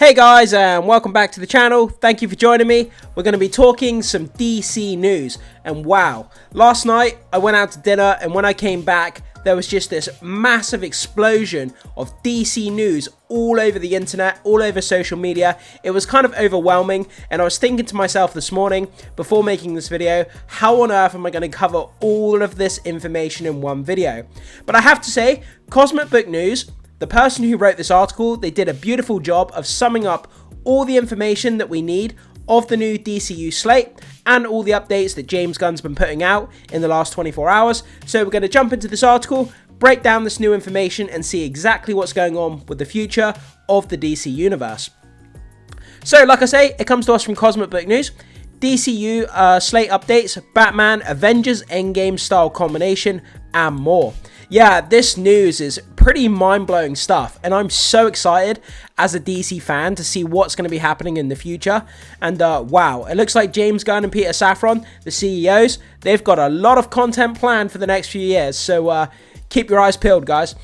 Hey guys, and welcome back to the channel. Thank you for joining me. We're going to be talking some DC news, and wow, last night I went out to dinner, and when I came back there was just this massive explosion of DC news all over the internet, all over social media. It was kind of overwhelming, and I was thinking to myself this morning before making this video, how on earth am I going to cover all of this information in one video? But I have to say, Cosmic Book News, the person who wrote this article, they did a beautiful job of summing up all the information that we need of the new DCU Slate and all the updates that James Gunn's been putting out in the last 24 hours. So we're going to jump into this article, break down this new information and see exactly what's going on with the future of the DC universe. So like I say, it comes to us from Cosmic Book News. DCU Slate updates, Batman, Avengers-Endgame style combination and more. Yeah, this news is pretty mind-blowing stuff, and I'm so excited as a DC fan to see what's going to be happening in the future. And wow, it looks like James Gunn and Peter Safran, the CEOs, they've got a lot of content planned for the next few years, so keep your eyes peeled, guys.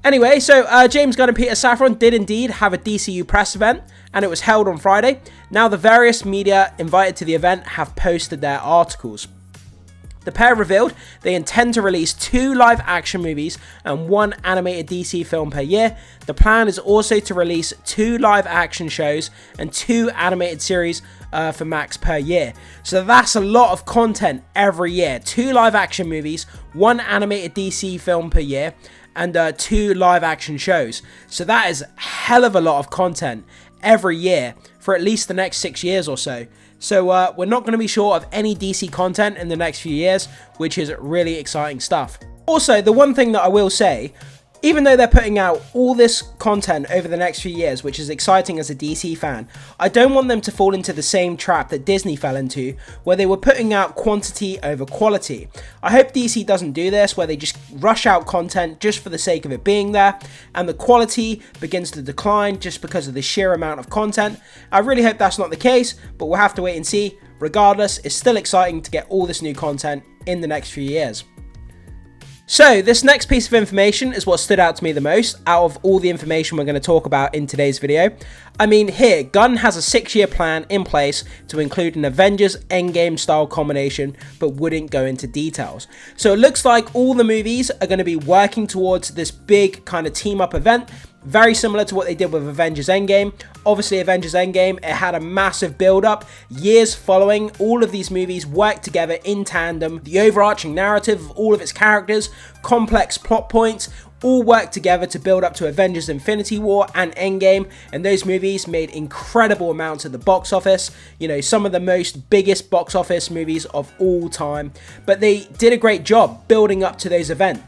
Anyway, so James Gunn and Peter Safran did indeed have a DCU press event, and it was held on Friday. Now, the various media invited to the event have posted their articles. The pair revealed they intend to release 2 live-action movies and 1 animated DC film per year. The plan is also to release 2 live-action shows and 2 animated series for Max per year. So that's a lot of content every year. 2 live-action movies, 1 animated DC film per year, and 2 live-action shows. So that is a hell of a lot of content every year for at least the next 6 years or so. So we're not going to be short of any DC content in the next few years, which is really exciting stuff. Also, the one thing that I will say, even though they're putting out all this content over the next few years, which is exciting as a DC fan, I don't want them to fall into the same trap that Disney fell into, where they were putting out quantity over quality. I hope DC doesn't do this, where they just rush out content just for the sake of it being there, and the quality begins to decline just because of the sheer amount of content. I really hope that's not the case, but we'll have to wait and see. Regardless, it's still exciting to get all this new content in the next few years. So, this next piece of information is what stood out to me the most out of all the information we're going to talk about in today's video. I mean, here, Gunn has a 6-year plan in place to include an Avengers-Endgame style combination, but wouldn't go into details. So it looks like all the movies are going to be working towards this big kind of team-up event, very similar to what they did with Avengers-Endgame. Obviously, Avengers-Endgame, it had a massive build-up. Years following, all of these movies worked together in tandem. The overarching narrative of all of its characters, complex plot points, all worked together to build up to Avengers Infinity War and Endgame, and those movies made incredible amounts at the box office. You know, some of the biggest box office movies of all time. But they did a great job building up to those event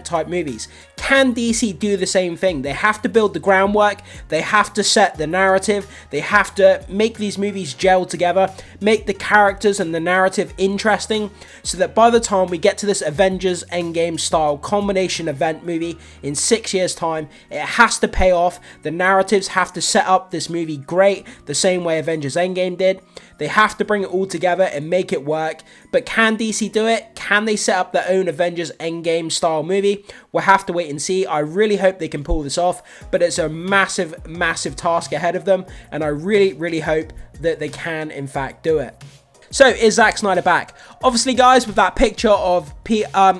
type movies. Can DC do the same thing? They have to build the groundwork, they have to set the narrative, they have to make these movies gel together, make the characters and the narrative interesting, so that by the time we get to this Avengers Endgame style combination event movie in 6 years time, it has to pay off. The narratives have to set up this movie great, the same way Avengers Endgame did. They have to bring it all together and make it work. But can DC do it? Can they set up their own Avengers Endgame style movie? We'll have to wait and see. I really hope they can pull this off, but it's a massive, massive task ahead of them, and I really, really hope that they can, in fact, do it. So, is Zack Snyder back? Obviously, guys, with that picture of James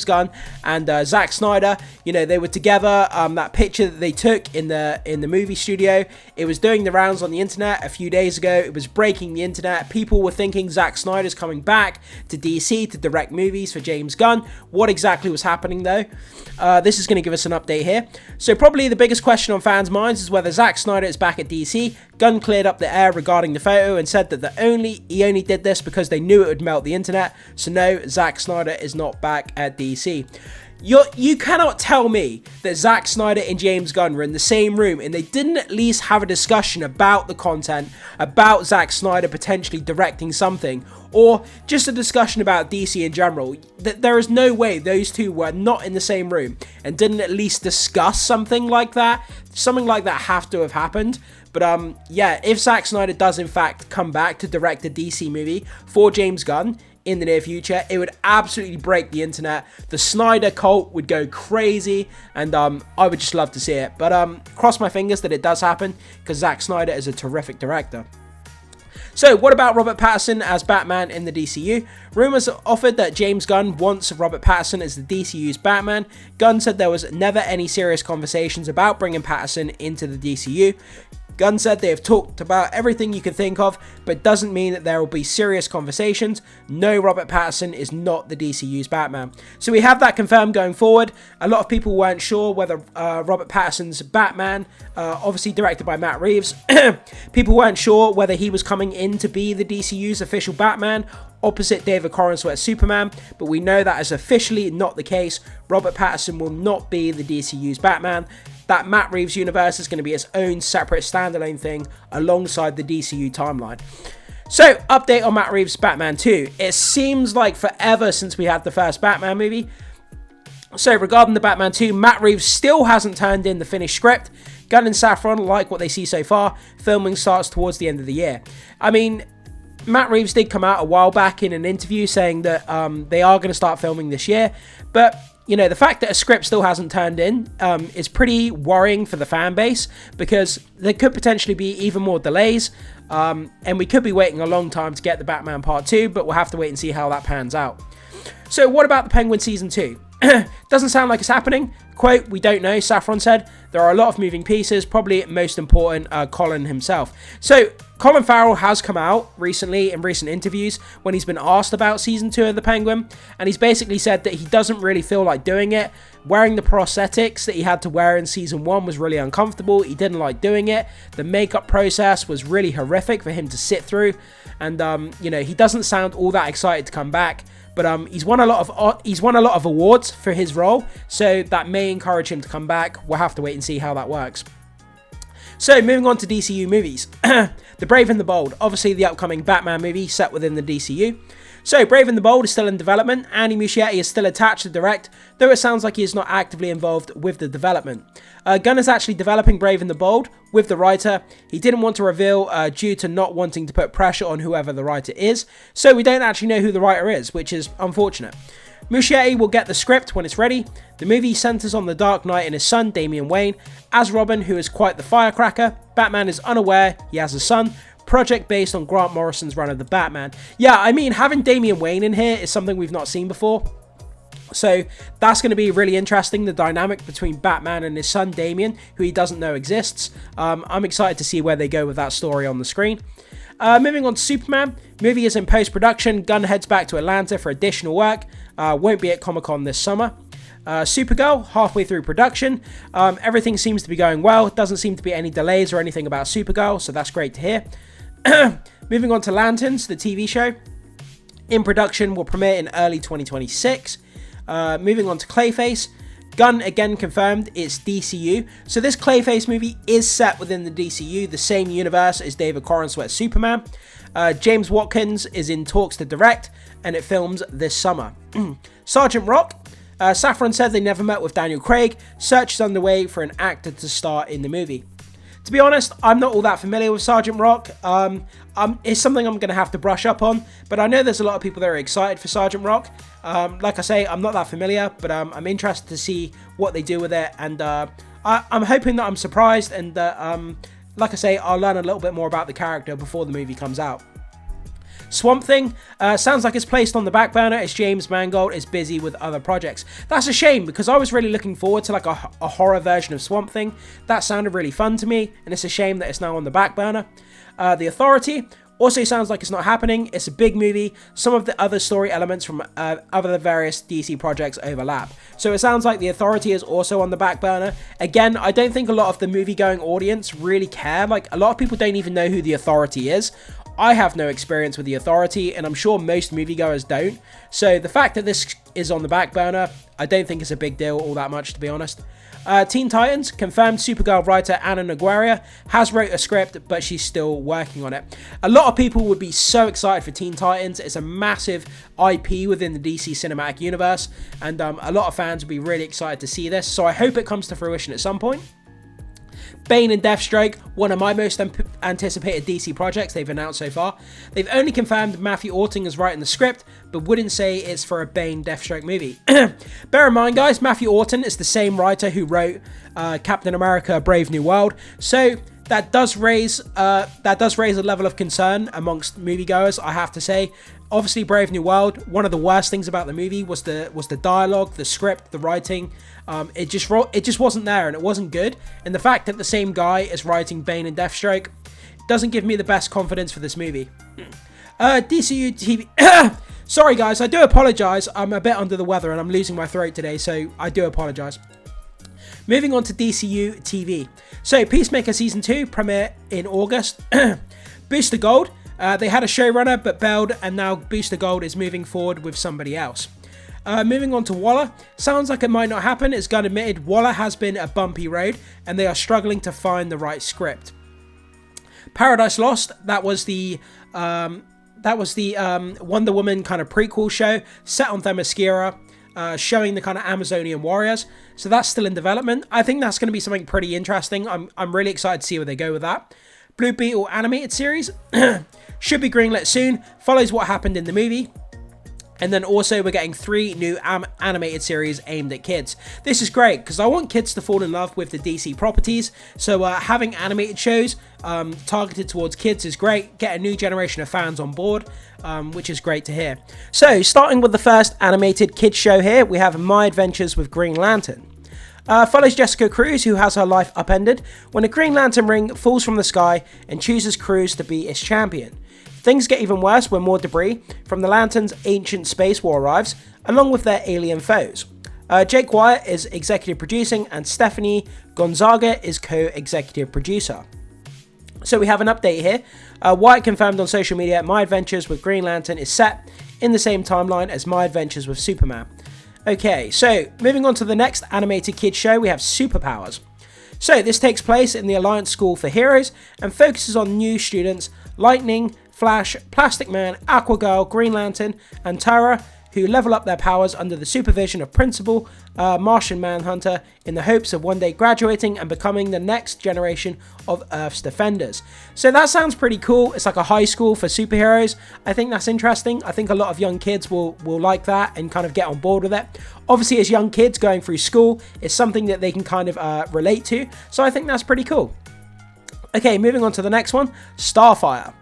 Gunn and Zack Snyder, you know, they were together. That picture that they took in the movie studio, it was doing the rounds on the internet a few days ago. It was breaking the internet. People were thinking Zack Snyder's coming back to DC to direct movies for James Gunn. What exactly was happening, though? This is going to give us an update here. So, probably the biggest question on fans' minds is whether Zack Snyder is back at DC. Gunn cleared up the air regarding the photo and said that he only did this because they knew it would melt the internet. So no, Zack Snyder is not back at DC. You cannot tell me that Zack Snyder and James Gunn were in the same room and they didn't at least have a discussion about the content, about Zack Snyder potentially directing something, or just a discussion about DC in general. There is no way those two were not in the same room and didn't at least discuss something like that. Something like that have to have happened. But yeah, if Zack Snyder does in fact come back to direct a DC movie for James Gunn, in the near future, it would absolutely break the internet. The Snyder cult would go crazy, and I would just love to see it. But cross my fingers that it does happen, because Zack Snyder is a terrific director. So, what about Robert Pattinson as Batman in the DCU? Rumours offered that James Gunn wants Robert Pattinson as the DCU's Batman. Gunn said there was never any serious conversations about bringing Pattinson into the DCU. Gunn said they have talked about everything you can think of, but doesn't mean that there will be serious conversations. No, Robert Pattinson is not the DCU's Batman. So we have that confirmed going forward. A lot of people weren't sure whether Robert Pattinson's Batman, obviously directed by Matt Reeves, people weren't sure whether he was coming in to be the DCU's official Batman opposite David Corenswet's Superman, but we know that is officially not the case. Robert Pattinson will not be the DCU's Batman. That Matt Reeves universe is going to be its own separate standalone thing alongside the DCU timeline. So, update on Matt Reeves' Batman 2. It seems like forever since we had the first Batman movie. So, regarding the Batman 2, Matt Reeves still hasn't turned in the finished script. Gunn and Safran like what they see so far. Filming starts towards the end of the year. I mean, Matt Reeves did come out a while back in an interview saying that they are going to start filming this year, but you know, the fact that a script still hasn't turned in is pretty worrying for the fan base, because there could potentially be even more delays, and we could be waiting a long time to get the Batman Part 2, but we'll have to wait and see how that pans out. So what about the Penguin Season 2? Doesn't sound like it's happening. Quote, "We don't know," Safran said. "There are a lot of moving pieces, probably most important, Colin himself." So Colin Farrell has come out recently in recent interviews when he's been asked about Season 2 of The Penguin, and he's basically said that he doesn't really feel like doing it. Wearing the prosthetics that he had to wear in Season 1 was really uncomfortable. He didn't like doing it. The makeup process was really horrific for him to sit through, and you know, he doesn't sound all that excited to come back. But he's won a lot of awards for his role, so that may encourage him to come back. We'll have to wait and see how that works. So, moving on to DCU movies. The Brave and the Bold, obviously the upcoming Batman movie set within the DCU. So, Brave and the Bold is still in development. Andy Muschietti is still attached to direct, though it sounds like he is not actively involved with the development. Gunn is actually developing Brave and the Bold with the writer. He didn't want to reveal due to not wanting to put pressure on whoever the writer is, so we don't actually know who the writer is, which is unfortunate. Muschietti will get the script when it's ready. The movie centers on the Dark Knight and his son, Damian Wayne, as Robin, who is quite the firecracker. Batman is unaware he has a son. Project based on Grant Morrison's run of the Batman. Yeah, I mean, having Damian Wayne in here is something we've not seen before. So that's going to be really interesting, the dynamic between Batman and his son Damian, who he doesn't know exists. I'm excited to see where they go with that story on the screen. Moving on to Superman. Movie is in post-production. Gunn heads back to Atlanta for additional work. Won't be at Comic-Con this summer. Supergirl, halfway through production. Everything seems to be going well. Doesn't seem to be any delays or anything about Supergirl, so that's great to hear. Moving on to Lanterns, the TV show. In production, will premiere in early 2026. Moving on to Clayface. Gunn again confirmed it's DCU. So this Clayface movie is set within the DCU, the same universe as David Corenswet's Superman. James Watkins is in talks to direct, and it films this summer. Sergeant Rock. Safran said they never met with Daniel Craig. Search is underway for an actor to star in the movie. To be honest, I'm not all that familiar with Sergeant Rock. It's something I'm going to have to brush up on, but I know there's a lot of people that are excited for Sergeant Rock. Like I say, I'm not that familiar, but I'm interested to see what they do with it, and I'm hoping that I'm surprised, and like I say, I'll learn a little bit more about the character before the movie comes out. Swamp Thing sounds like it's placed on the back burner as James Mangold is busy with other projects. That's a shame, because I was really looking forward to like a horror version of Swamp Thing. That sounded really fun to me, and it's a shame that it's now on the back burner. The Authority also sounds like it's not happening. It's a big movie. Some of the other story elements from other various DC projects overlap. So it sounds like The Authority is also on the back burner. Again, I don't think a lot of the movie-going audience really care. Like, a lot of people don't even know who The Authority is. I have no experience with The Authority, and I'm sure most moviegoers don't. So the fact that this is on the back burner, I don't think it's a big deal all that much, to be honest. Teen Titans, confirmed Supergirl writer Anna Naguaria has wrote a script, but she's still working on it. A lot of people would be so excited for Teen Titans. It's a massive IP within the DC cinematic universe, and a lot of fans would be really excited to see this, so I hope it comes to fruition at some point. Bane and Deathstroke, one of my most anticipated DC projects they've announced so far. They've only confirmed Matthew Orton is writing the script, but wouldn't say it's for a Bane Deathstroke movie. Bear in mind, guys, Matthew Orton is the same writer who wrote Captain America: Brave New World, so that does raise a level of concern amongst moviegoers, I have to say. Obviously, Brave New World, one of the worst things about the movie was the dialogue, the script, the writing. It just wasn't there, and it wasn't good. And the fact that the same guy is writing Bane and Deathstroke doesn't give me the best confidence for this movie. DCU TV... Sorry guys, I do apologise. I'm a bit under the weather and I'm losing my throat today, so I do apologise. Moving on to DCU TV. So, Peacemaker Season 2 premiere in August. Booster Gold. They had a showrunner but bailed, and now Booster Gold is moving forward with somebody else. Moving on to Waller. Sounds like it might not happen. As Gunn admitted, Waller has been a bumpy road and they are struggling to find the right script. Paradise Lost. That was the Wonder Woman kind of prequel show set on Themyscira, showing the kind of Amazonian warriors. So that's still in development. I think that's going to be something pretty interesting. I'm really excited to see where they go with that. Blue Beetle animated series should be greenlit soon. Follows what happened in the movie. And then also we're getting 3 new animated series aimed at kids. This is great because I want kids to fall in love with the DC properties. So having animated shows targeted towards kids is great. Get a new generation of fans on board, which is great to hear. So starting with the first animated kids show here, we have My Adventures with Green Lantern. Follows Jessica Cruz, who has her life upended when a Green Lantern ring falls from the sky and chooses Cruz to be its champion. Things get even worse when more debris from the Lantern's ancient space war arrives, along with their alien foes. Jake Wyatt is executive producing, and Stephanie Gonzaga is co-executive producer. So we have an update here. Wyatt confirmed on social media My Adventures with Green Lantern is set in the same timeline as My Adventures with Superman. Okay, so moving on to the next animated kids show, we have Superpowers. So this takes place in the Alliance School for Heroes and focuses on new students Lightning, Flash, Plastic Man, Aquagirl, Green Lantern, and Tara, who level up their powers under the supervision of Principal Martian Manhunter in the hopes of one day graduating and becoming the next generation of Earth's defenders. So that sounds pretty cool. It's like a high school for superheroes. I think that's interesting. I think a lot of young kids will like that and kind of get on board with it. Obviously, as young kids going through school, it's something that they can kind of relate to. So I think that's pretty cool. Okay, moving on to the next one, Starfire.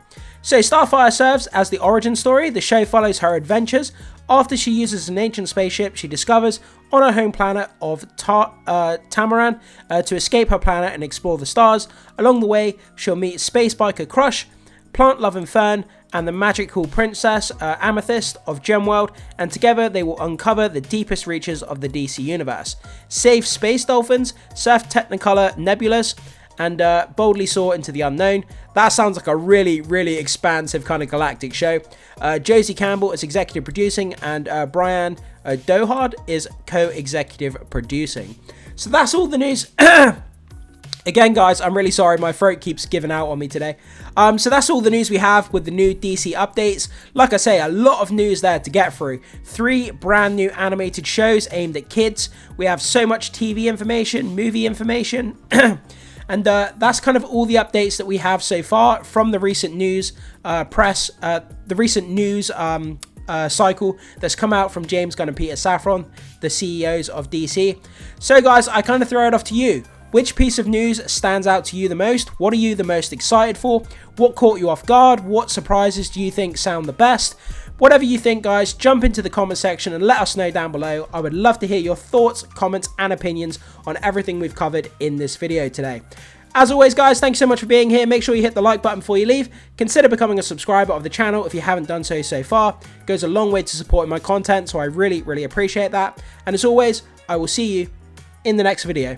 So Starfire serves as the origin story. The show follows her adventures after she uses an ancient spaceship she discovers on her home planet of Tamaran to escape her planet and explore the stars. Along the way, she'll meet space biker Crush, plant loving Fern, and the magical princess Amethyst of Gemworld, and together they will uncover the deepest reaches of the DC universe, save space dolphins, surf Technicolor nebulas, and boldly soar into the unknown. That sounds like a really, really expansive kind of galactic show. Josie Campbell is executive producing, and Brian Dohard is co-executive producing. So that's all the news. Again, guys, I'm really sorry. My throat keeps giving out on me today. So that's all the news we have with the new DC updates. Like I say, a lot of news there to get through. 3 brand new animated shows aimed at kids. We have so much TV information, movie information. And that's kind of all the updates that we have so far from the recent news the recent news cycle that's come out from James Gunn and Peter Safran, the CEOs of DC. So guys, I kind of throw it off to you. Which piece of news stands out to you the most? What are you the most excited for? What caught you off guard? What surprises do you think sound the best? Whatever you think, guys, jump into the comment section and let us know down below. I would love to hear your thoughts, comments, and opinions on everything we've covered in this video today. As always, guys, thanks so much for being here. Make sure you hit the like button before you leave. Consider becoming a subscriber of the channel if you haven't done so far. It goes a long way to supporting my content, so I really, really appreciate that. And as always, I will see you in the next video.